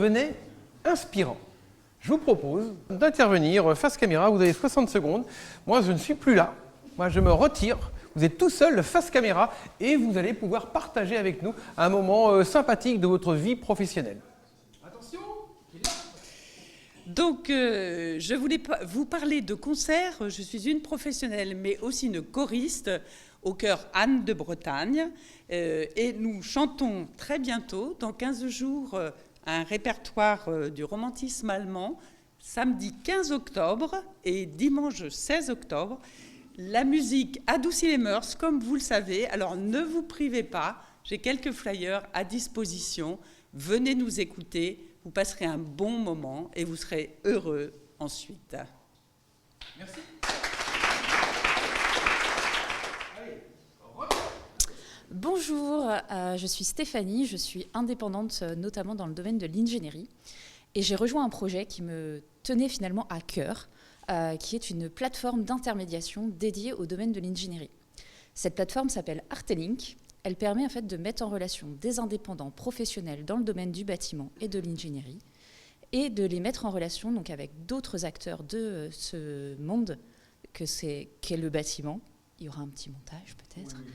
devenait inspirant. Je vous propose d'intervenir face caméra. Vous avez 60 secondes. Moi, je ne suis plus là. Moi, je me retire. Vous êtes tout seul face caméra et vous allez pouvoir partager avec nous un moment sympathique de votre vie professionnelle. Attention! Donc, je voulais vous parler de concert. Je suis une professionnelle, mais aussi une choriste au chœur Anne de Bretagne. Et nous chantons très bientôt, dans 15 jours, un répertoire du romantisme allemand, samedi 15 octobre et dimanche 16 octobre. La musique adoucit les mœurs, comme vous le savez. Alors, ne vous privez pas. J'ai quelques flyers à disposition. Venez nous écouter. Vous passerez un bon moment et vous serez heureux ensuite. Merci. Bonjour, je suis Stéphanie, je suis indépendante notamment dans le domaine de l'ingénierie et j'ai rejoint un projet qui me tenait finalement à cœur, qui est une plateforme d'intermédiation dédiée au domaine de l'ingénierie. Cette plateforme s'appelle Artelink. Elle permet en fait de mettre en relation des indépendants professionnels dans le domaine du bâtiment et de l'ingénierie et de les mettre en relation donc avec d'autres acteurs de ce monde qu'est le bâtiment. Il y aura un petit montage peut-être. Oui.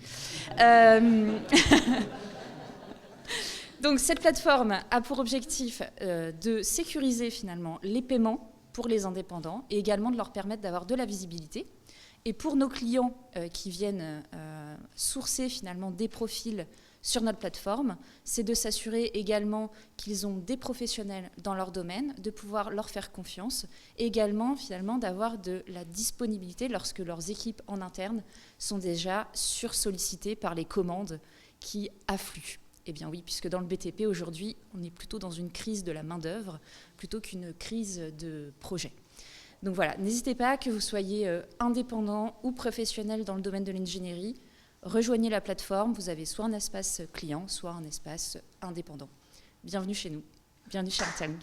Donc cette plateforme a pour objectif de sécuriser finalement les paiements pour les indépendants et également de leur permettre d'avoir de la visibilité. Et pour nos clients qui viennent sourcer finalement des profils sur notre plateforme, c'est de s'assurer également qu'ils ont des professionnels dans leur domaine, de pouvoir leur faire confiance, et également finalement d'avoir de la disponibilité lorsque leurs équipes en interne sont déjà sursollicitées par les commandes qui affluent. Eh bien oui, puisque dans le BTP aujourd'hui, on est plutôt dans une crise de la main-d'œuvre plutôt qu'une crise de projet. Donc voilà, n'hésitez pas, que vous soyez indépendant ou professionnel dans le domaine de l'ingénierie, rejoignez la plateforme, vous avez soit un espace client, soit un espace indépendant. Bienvenue chez nous, bienvenue chez Artelink.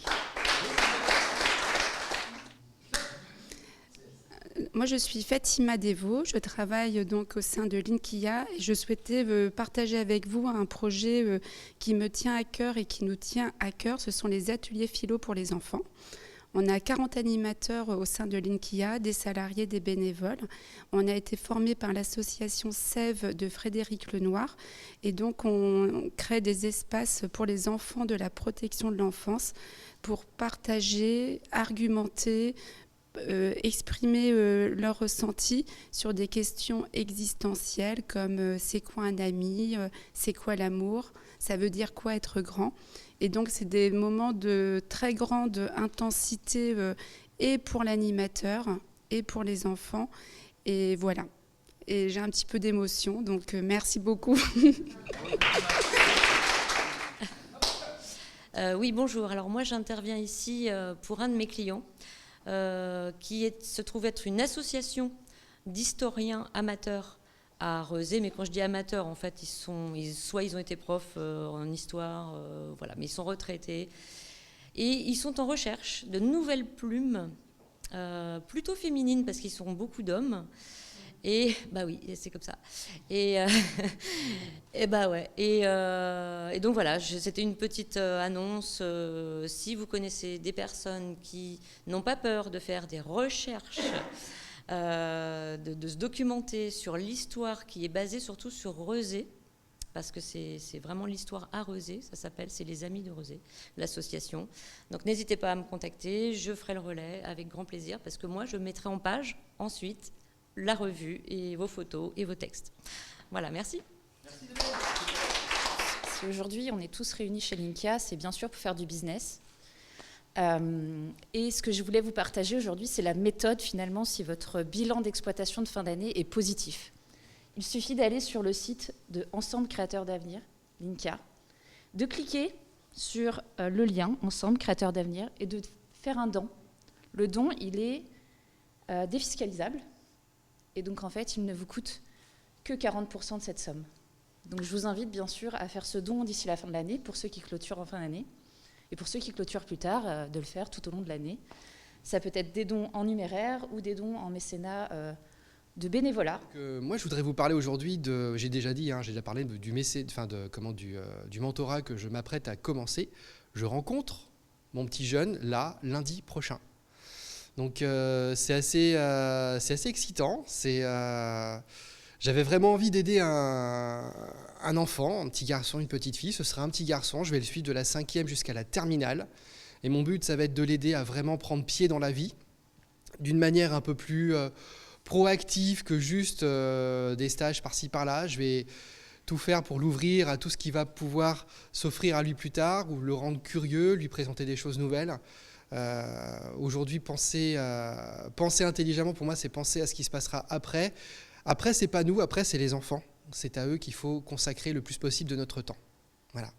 Moi, je suis Fatima Devo, je travaille donc au sein de Linkia et je souhaitais partager avec vous un projet qui me tient à cœur et qui nous tient à cœur. Ce sont les ateliers philo pour les enfants. On a 40 animateurs au sein de Linkia, des salariés, des bénévoles. On a été formés par l'association Sève de Frédéric Lenoir. Et donc, on crée des espaces pour les enfants de la protection de l'enfance pour partager, argumenter, exprimer leurs ressentis sur des questions existentielles comme c'est quoi un ami, c'est quoi l'amour, ça veut dire quoi être grand. Et donc, c'est des moments de très grande intensité et pour l'animateur et pour les enfants. Et voilà. Et j'ai un petit peu d'émotion, donc merci beaucoup. Oui, bonjour. Alors moi, j'interviens ici pour un de mes clients qui se trouve être une association d'historiens amateurs à Rezé, mais quand je dis amateurs, en fait, soit ils ont été profs en histoire, voilà, mais ils sont retraités. Et ils sont en recherche de nouvelles plumes, plutôt féminines, parce qu'ils sont beaucoup d'hommes. Et bah oui, c'est comme ça. Et bah ouais. Et donc voilà, c'était une petite annonce. Si vous connaissez des personnes qui n'ont pas peur de faire des recherches, de se documenter sur l'histoire qui est basée surtout sur Rezé, parce que c'est vraiment l'histoire à Rezé, ça s'appelle, c'est les Amis de Rezé, l'association. Donc n'hésitez pas à me contacter, je ferai le relais avec grand plaisir, parce que moi je mettrai en page ensuite la revue et vos photos et vos textes. Voilà, merci. Merci de si aujourd'hui on est tous réunis chez Linkia, c'est bien sûr pour faire du business. Et ce que je voulais vous partager aujourd'hui, c'est la méthode finalement si votre bilan d'exploitation de fin d'année est positif. Il suffit d'aller sur le site de Ensemble Créateurs d'Avenir, Linkia, de cliquer sur le lien Ensemble Créateurs d'Avenir et de faire un don. Le don, il est défiscalisable et donc en fait, il ne vous coûte que 40% de cette somme. Donc je vous invite bien sûr à faire ce don d'ici la fin de l'année pour ceux qui clôturent en fin d'année. Et pour ceux qui clôturent plus tard, de le faire tout au long de l'année. Ça peut être des dons en numéraire ou des dons en mécénat de bénévolat. Moi, je voudrais vous parler aujourd'hui j'ai déjà parlé du mentorat que je m'apprête à commencer. Je rencontre mon petit jeune, là, lundi prochain. Donc c'est assez excitant. J'avais vraiment envie d'aider un enfant, un petit garçon, une petite fille. Ce sera un petit garçon, je vais le suivre de la 5e jusqu'à la terminale. Et mon but, ça va être de l'aider à vraiment prendre pied dans la vie, d'une manière un peu plus proactive que juste des stages par-ci par-là. Je vais tout faire pour l'ouvrir à tout ce qui va pouvoir s'offrir à lui plus tard, ou le rendre curieux, lui présenter des choses nouvelles. Aujourd'hui, penser intelligemment, pour moi, c'est penser à ce qui se passera après. Après, c'est pas nous, après, c'est les enfants. C'est à eux qu'il faut consacrer le plus possible de notre temps. Voilà.